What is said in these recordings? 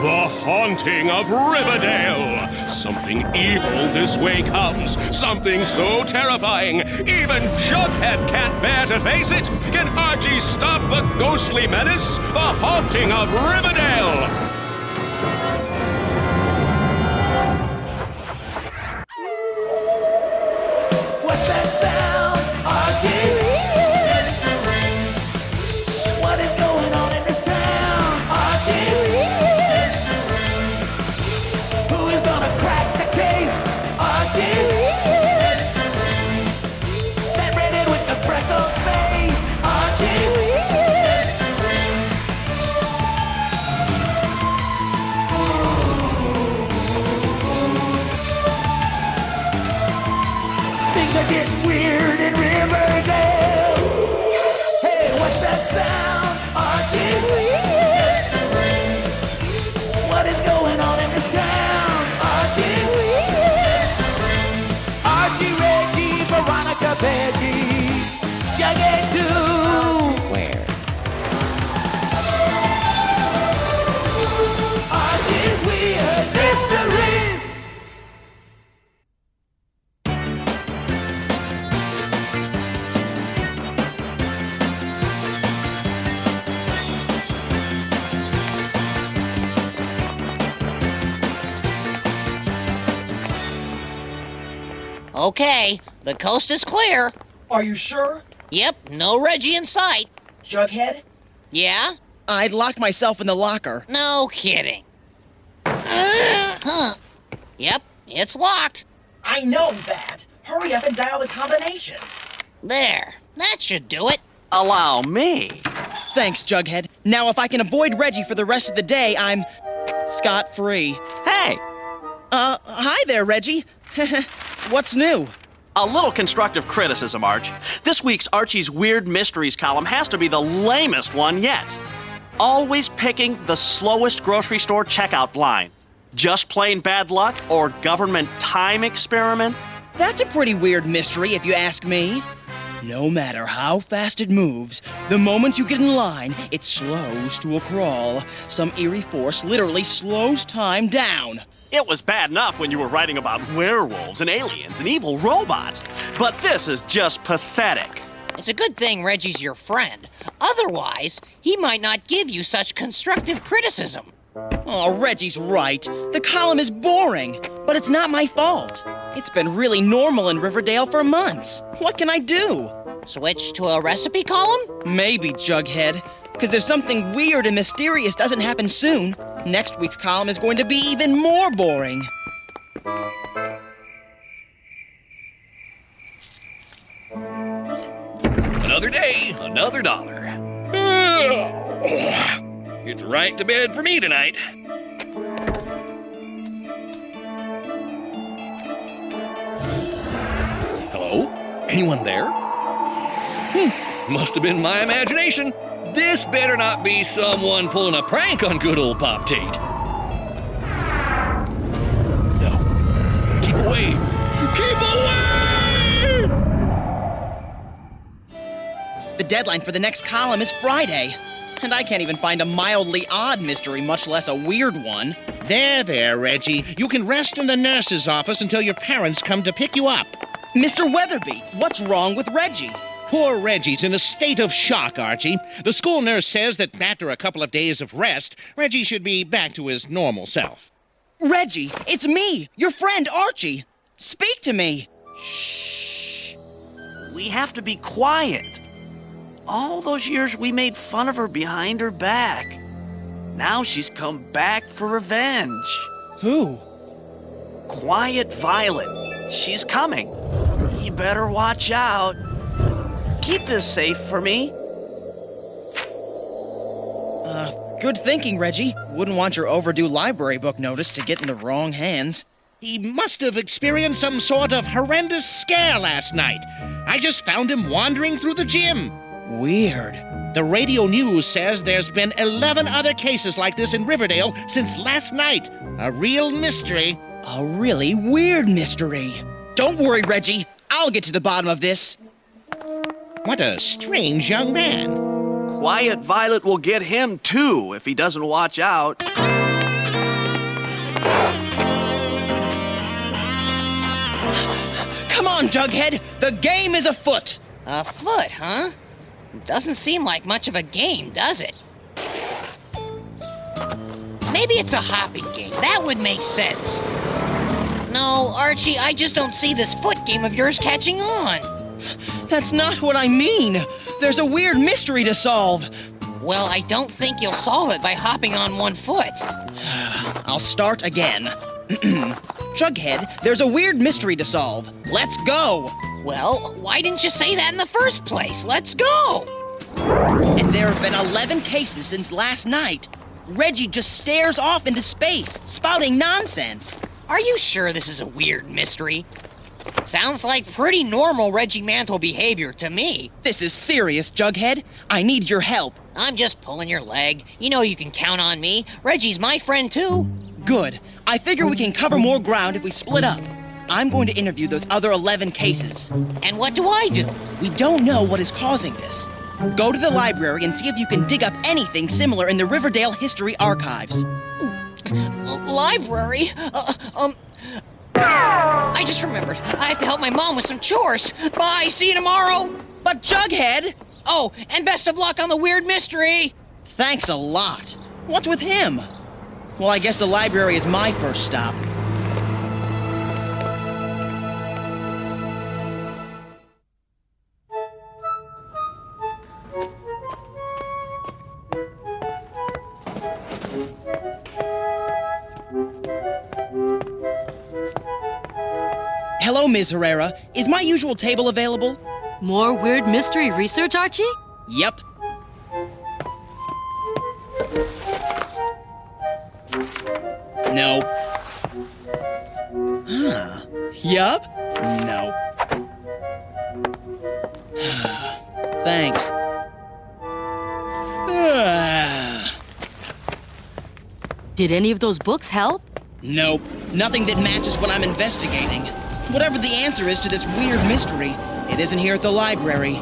The haunting of Riverdale. Something evil this way comes. Something so terrifying, even Jughead can't bear to face it. Can Archie stop the ghostly menace? The haunting of Riverdale. What's that sound? Archie? What is going on in this town? Archie? Who is gonna crack the case? Archie? That redhead with the freckled face? Archie? Things are getting weird in Riverdale. Hey, what's that sound? Archie? What is going on in this town? Archie? Archie, Reggie, Veronica, Betty, Jughead too. Where? Archie's weird mysteries. Okay, the coast is clear. Are you sure? Yep, no Reggie in sight. Jughead? Yeah? I'd locked myself in the locker. No kidding. Huh. Yep, it's locked. I know that. Hurry up and dial the combination. There, that should do it. Allow me. Thanks, Jughead. Now, if I can avoid Reggie for the rest of the day, I'm scot-free. Hey, Hi there, Reggie. What's new? a little constructive criticism, Arch. This week's Archie's Weird Mysteries column has to be the lamest one yet. Always picking the slowest grocery store checkout line. Just plain bad luck or government time experiment? That's a pretty weird mystery, if you ask me. No matter how fast it moves, the moment you get in line, it slows to a crawl. Some eerie force literally slows time down. It was bad enough when you were writing about werewolves and aliens and evil robots, but this is just pathetic. It's a good thing Reggie's your friend. Otherwise, he might not give you such constructive criticism. Oh, Reggie's right. The column is boring, but it's not my fault. It's been really normal in Riverdale for months. What can I do? Switch to a recipe column? Maybe, Jughead. Because if something weird and mysterious doesn't happen soon, next week's column is going to be even more boring. Another day, another dollar. It's right to bed for me tonight. Hello? Anyone there? Must have been my imagination. This better not be someone pulling a prank on good old Pop Tate. No. Keep away. Keep away! The deadline for the next column is Friday. And I can't even find a mildly odd mystery, much less a weird one. There, Reggie. You can rest in the nurse's office until your parents come to pick you up. Mr. Weatherby, what's wrong with Reggie? Poor Reggie's in a state of shock, Archie. The school nurse says that after a couple of days of rest, Reggie should be back to his normal self. Reggie, it's me, your friend Archie. Speak to me. Shh. We have to be quiet. All those years we made fun of her behind her back. Now she's come back for revenge. Who? Quiet Violet. She's coming. You better watch out. Keep this safe for me. Good thinking, Reggie. Wouldn't want your overdue library book notice to get in the wrong hands. He must have experienced some sort of horrendous scare last night. I just found him wandering through the gym. Weird. The radio news says there's been 11 other cases like this in Riverdale since last night. A real mystery. A really weird mystery. Don't worry, Reggie. I'll get to the bottom of this. What a strange young man. Quiet Violet will get him too if he doesn't watch out. Come on, Jughead! The game is afoot! Afoot, huh? Doesn't seem like much of a game, does it? Maybe it's a hopping game. That would make sense. No, Archie, I just don't see this foot game of yours catching on. That's not what I mean. There's a weird mystery to solve. Well, I don't think you'll solve it by hopping on one foot. I'll start again. Jughead, there's a weird mystery to solve. Let's go! Well, why didn't you say that in the first place? Let's go! And there have been 11 cases since last night. Reggie just stares off into space, spouting nonsense. Are you sure this is a weird mystery? Sounds like pretty normal Reggie Mantle behavior to me. This is serious, Jughead. I need your help. I'm just pulling your leg. You know you can count on me. Reggie's my friend, too. Good. I figure we can cover more ground if we split up. I'm going to interview those other 11 cases. And what do I do? We don't know what is causing this. Go to the library and see if you can dig up anything similar in the Riverdale History Archives. Library? I just remembered. I have to help my mom with some chores. Bye, see you tomorrow. But Jughead! Oh, and best of luck on the weird mystery. Thanks a lot. What's with him? Well, I guess the library is my first stop. Hello, Ms. Herrera. Is my usual table available? More weird mystery research, Archie? Yep. No. Huh. Yup. No. Thanks. Did any of those books help? Nope. Nothing that matches what I'm investigating. Whatever the answer is to this weird mystery, it isn't here at the library.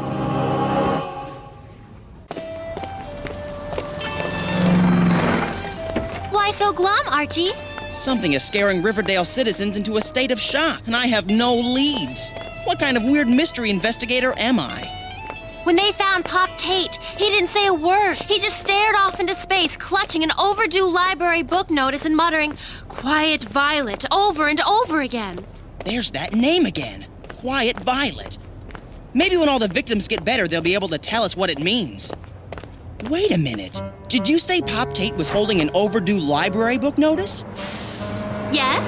Why so glum, Archie? Something is scaring Riverdale citizens into a state of shock, and I have no leads. What kind of weird mystery investigator am I? When they found Pop Tate, he didn't say a word. He just stared off into space, clutching an overdue library book notice and muttering, "Quiet Violet," over and over again. There's that name again. Quiet Violet. Maybe when all the victims get better, they'll be able to tell us what it means. Wait a minute. Did you say Pop Tate was holding an overdue library book notice? Yes?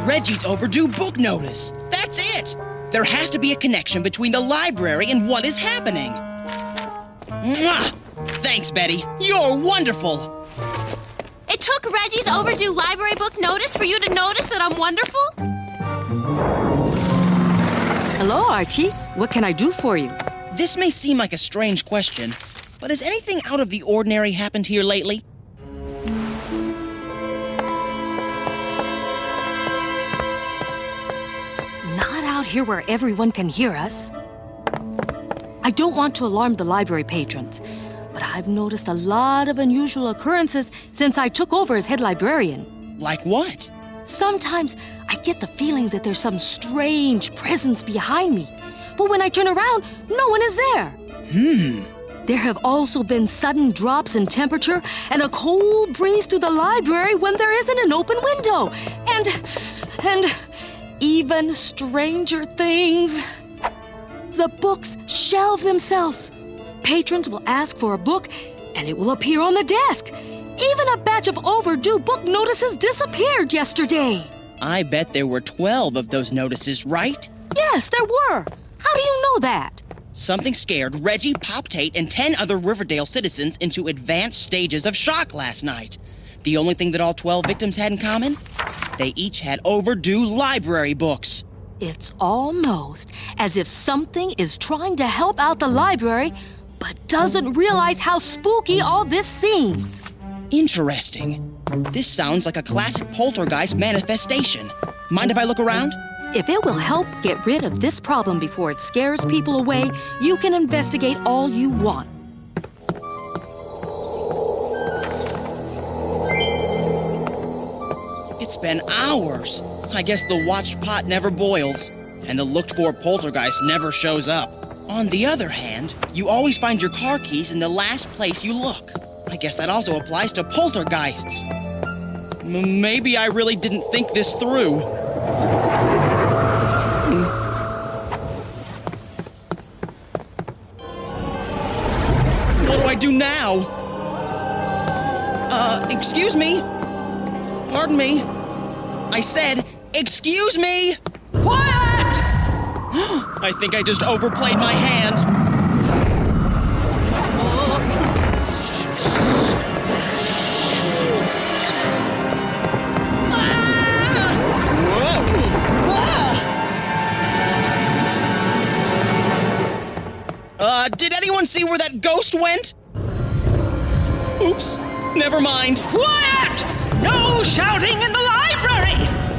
Reggie's overdue book notice. That's it. There has to be a connection between the library and what is happening. Mwah! Thanks, Betty. You're wonderful. It took Reggie's overdue library book notice for you to notice that I'm wonderful? Hello, Archie. What can I do for you? This may seem like a strange question, but has anything out of the ordinary happened here lately? Not out here where everyone can hear us. I don't want to alarm the library patrons, but I've noticed a lot of unusual occurrences since I took over as head librarian. Like what? Sometimes I get the feeling that there's some strange presence behind me, but when I turn around, no one is there. There have also been sudden drops in temperature and a cold breeze through the library when there isn't an open window. And even stranger things. The books shelve themselves. Patrons will ask for a book, and it will appear on the desk. Even a batch of overdue book notices disappeared yesterday. I bet there were 12 of those notices, right? Yes, there were. How do you know that? Something scared Reggie, Pop Tate, and 10 other Riverdale citizens into advanced stages of shock last night. The only thing that all 12 victims had in common? They each had overdue library books. It's almost as if something is trying to help out the library, but doesn't realize how spooky all this seems. Interesting. This sounds like a classic poltergeist manifestation. Mind if I look around? If it will help get rid of this problem before it scares people away, you can investigate all you want. It's been hours. I guess the watched pot never boils, and the looked-for poltergeist never shows up. On the other hand, you always find your car keys in the last place you look. I guess that also applies to poltergeists. Maybe I really didn't think this through. What do I do now? Excuse me? Pardon me? I said, excuse me! Quiet! I think I just overplayed my hand. Did anyone see where that ghost went? Oops, never mind. Quiet! No shouting in the library!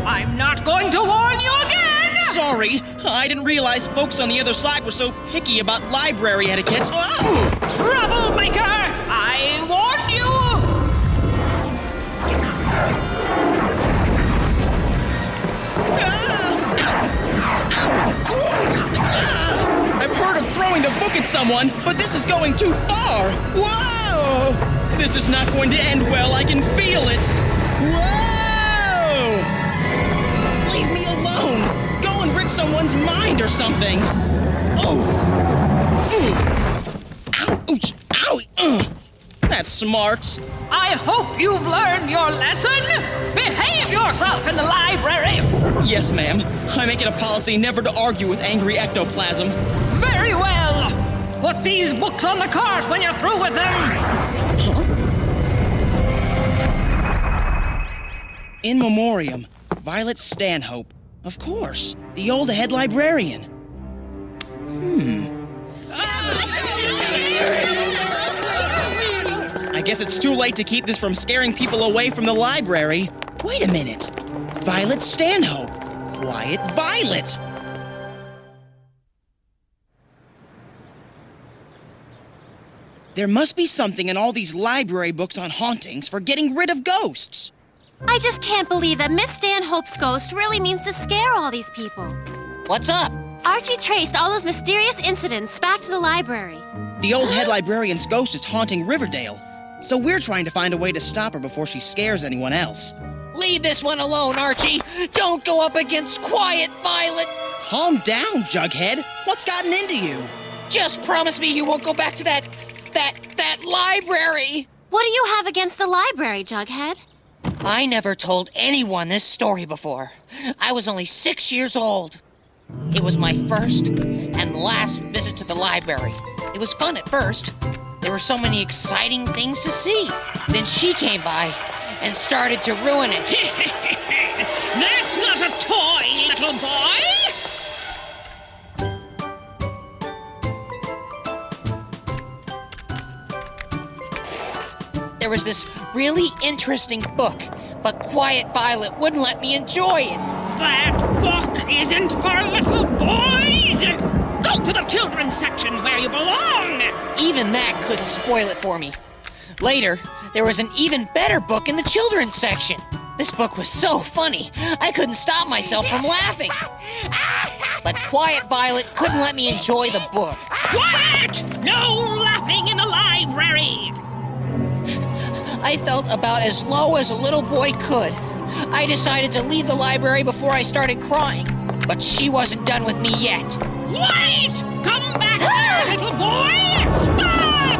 I'm not going to warn you again! Sorry, I didn't realize folks on the other side were so picky about library etiquette. Oh! Troublemaker! I warned you! I've heard of throwing the book at someone, but this is going too far. Whoa! This is not going to end well. I can feel it. Whoa! Leave me alone. Go and rid someone's mind or something. Oh! Ow! Ouch! Ow! That's smart. I hope you've learned your lesson. Behave yourself in the library. Yes, ma'am. I make it a policy never to argue with angry ectoplasm. Very well. Put these books on the cart when you're through with them. In memoriam, Violet Stanhope. Of course, the old head librarian. I guess it's too late to keep this from scaring people away from the library. Wait a minute. Violet Stanhope. Quiet Violet. There must be something in all these library books on hauntings for getting rid of ghosts. I just can't believe that Miss Stanhope's ghost really means to scare all these people. What's up? Archie traced all those mysterious incidents back to the library. The old head librarian's ghost is haunting Riverdale, so we're trying to find a way to stop her before she scares anyone else. Leave this one alone, Archie. Don't go up against Quiet Violet. Calm down, Jughead. What's gotten into you? Just promise me you won't go back to that library. What do you have against the library, Jughead? I never told anyone this story before. I was only 6 years old. It was my first and last visit to the library. It was fun at first. There were so many exciting things to see. Then she came by and started to ruin it. That's not a toy, little boy! There was this really interesting book, but Quiet Violet wouldn't let me enjoy it. That book isn't for little boys! Go to the children's section where you belong! Even that couldn't spoil it for me. Later, there was an even better book in the children's section. This book was so funny, I couldn't stop myself from laughing. But Quiet Violet couldn't let me enjoy the book. Quiet! No laughing in the library! I felt about as low as a little boy could. I decided to leave the library before I started crying, but she wasn't done with me yet. Wait! Come back here, little boy! Stop!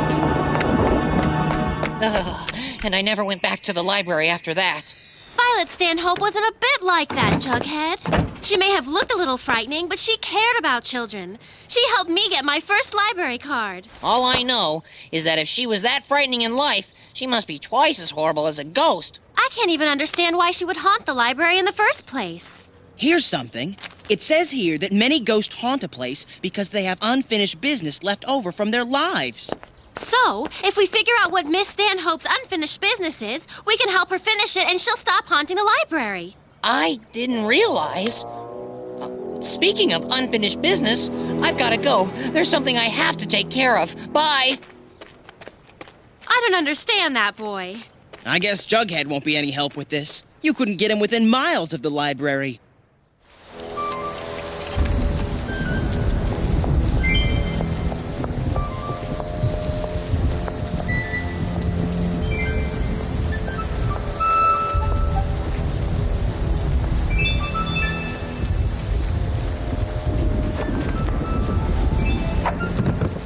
And I never went back to the library after that. Violet Stanhope wasn't a bit like that, Jughead. She may have looked a little frightening, but she cared about children. She helped me get my first library card. All I know is that if she was that frightening in life, she must be twice as horrible as a ghost. I can't even understand why she would haunt the library in the first place. Here's something. It says here that many ghosts haunt a place because they have unfinished business left over from their lives. So, if we figure out what Miss Stanhope's unfinished business is, we can help her finish it and she'll stop haunting the library. I didn't realize. Speaking of unfinished business, I've got to go. There's something I have to take care of. Bye. I don't understand that, boy. I guess Jughead won't be any help with this. You couldn't get him within miles of the library.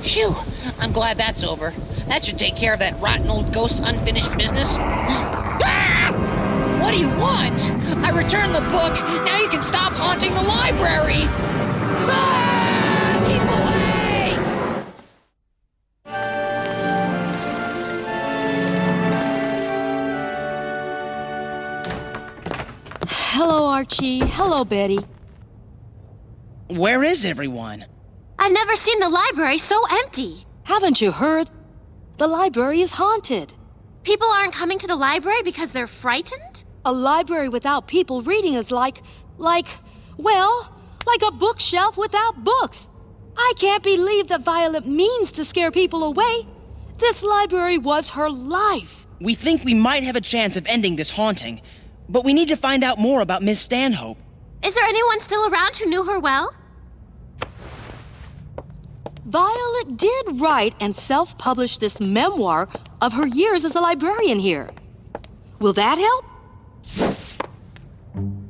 Phew, I'm glad that's over. That should take care of that rotten old ghost unfinished business. Ah! What do you want? I returned the book. Now you can stop haunting the library. Ah! Keep away! Hello, Archie. Hello, Betty. Where is everyone? I've never seen the library so empty. Haven't you heard? The library is haunted. People aren't coming to the library because they're frightened? A library without people reading is like a bookshelf without books. I can't believe that Violet means to scare people away. This library was her life. We think we might have a chance of ending this haunting, but we need to find out more about Miss Stanhope. Is there anyone still around who knew her well? Violet did write and self-publish this memoir of her years as a librarian here. Will that help?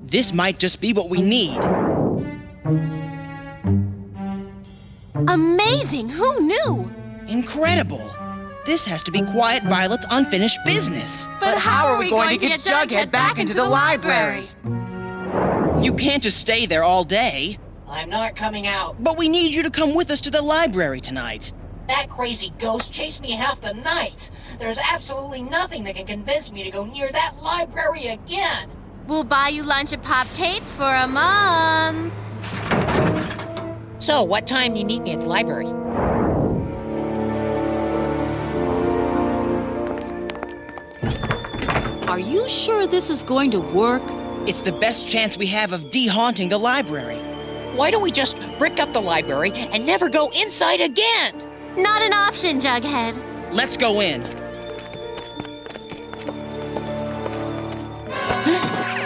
This might just be what we need. Amazing! Who knew? Incredible! This has to be Quiet Violet's unfinished business. But how are we going to get Jughead back into the library? You can't just stay there all day. I'm not coming out. But we need you to come with us to the library tonight. That crazy ghost chased me half the night. There's absolutely nothing that can convince me to go near that library again. We'll buy you lunch at Pop Tate's for a month. So, what time do you meet me at the library? Are you sure this is going to work? It's the best chance we have of de-haunting the library. Why don't we just brick up the library and never go inside again? Not an option, Jughead. Let's go in.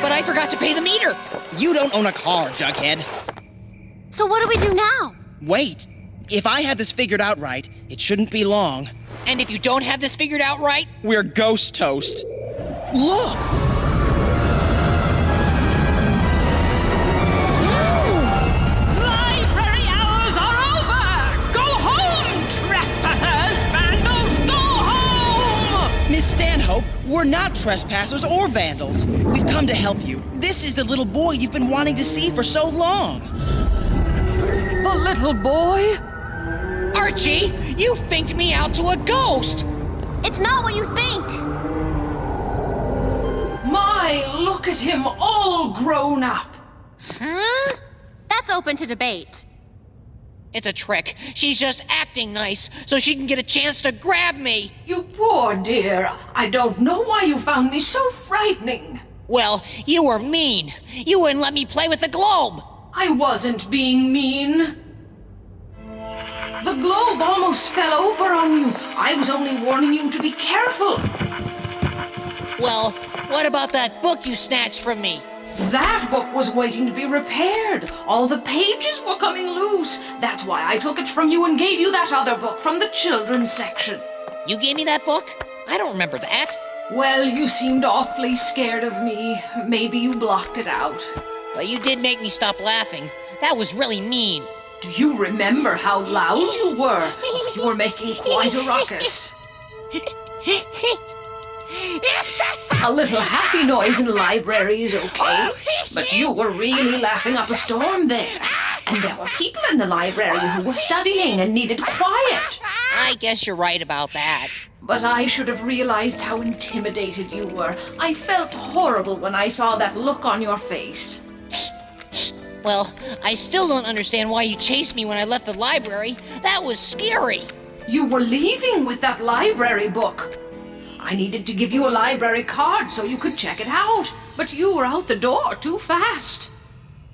But I forgot to pay the meter. You don't own a car, Jughead. So what do we do now? Wait. If I have this figured out right, it shouldn't be long. And if you don't have this figured out right? We're ghost toast. Look! Library hours are over! Go home, trespassers! Vandals, go home! Miss Stanhope, we're not trespassers or vandals. We've come to help you. This is the little boy you've been wanting to see for so long. The little boy? Archie, you finked me out to a ghost! It's not what you think. My, look at him all grown up. Huh? That's open to debate. It's a trick. She's just acting nice so she can get a chance to grab me. You poor dear. I don't know why you found me so frightening. Well, you were mean. You wouldn't let me play with the globe. I wasn't being mean. The globe almost fell over on you. I was only warning you to be careful. Well, what about that book you snatched from me? That book was waiting to be repaired. All the pages were coming loose. That's why I took it from you and gave you that other book from the children's section. You gave me that book? I don't remember that. Well, you seemed awfully scared of me. Maybe you blocked it out. But you did make me stop laughing. That was really mean. Do you remember how loud you were? You were making quite a ruckus. A little happy noise in the library is okay, but you were really laughing up a storm there. And there were people in the library who were studying and needed quiet. I guess you're right about that. But I should have realized how intimidated you were. I felt horrible when I saw that look on your face. Well, I still don't understand why you chased me when I left the library. That was scary. You were leaving with that library book. I needed to give you a library card so you could check it out, but you were out the door too fast.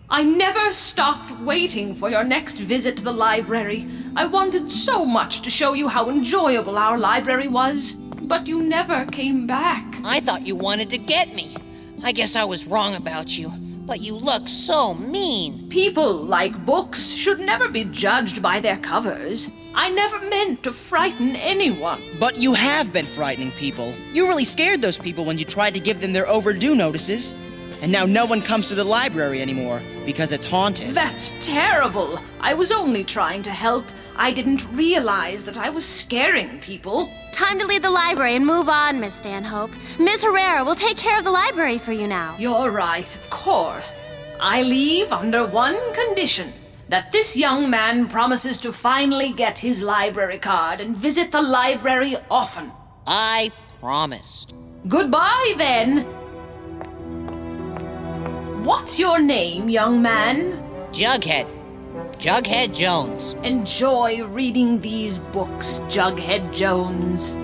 I never stopped waiting for your next visit to the library. I wanted so much to show you how enjoyable our library was. but you never came back. I thought you wanted to get me. I guess I was wrong about you, but you look so mean. People like books should never be judged by their covers. I never meant to frighten anyone. But you have been frightening people. You really scared those people when you tried to give them their overdue notices. And now no one comes to the library anymore because it's haunted. That's terrible. I was only trying to help. I didn't realize that I was scaring people. Time to leave the library and move on, Miss Stanhope. Ms. Herrera will take care of the library for you now. You're right, of course. I leave under one condition. That this young man promises to finally get his library card and visit the library often. I promise. Goodbye, then. What's your name, young man? Jughead. Jughead Jones. Enjoy reading these books, Jughead Jones.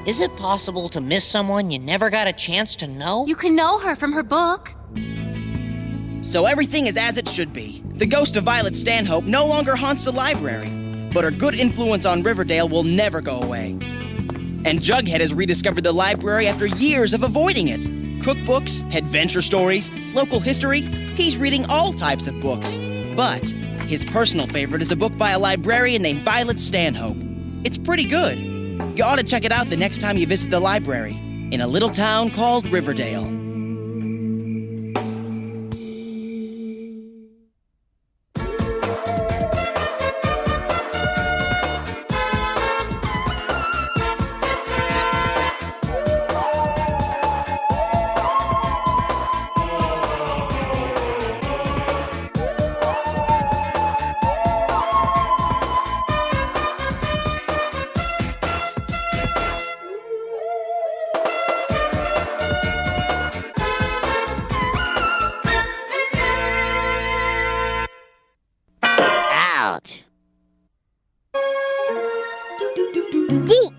Is it possible to miss someone you never got a chance to know? You can know her from her book. So everything is as it should be. The ghost of Violet Stanhope no longer haunts the library, but her good influence on Riverdale will never go away. And Jughead has rediscovered the library after years of avoiding it. Cookbooks, adventure stories, local history, he's reading all types of books. But his personal favorite is a book by a librarian named Violet Stanhope. It's pretty good. You ought to check it out the next time you visit the library, in a little town called Riverdale. Geek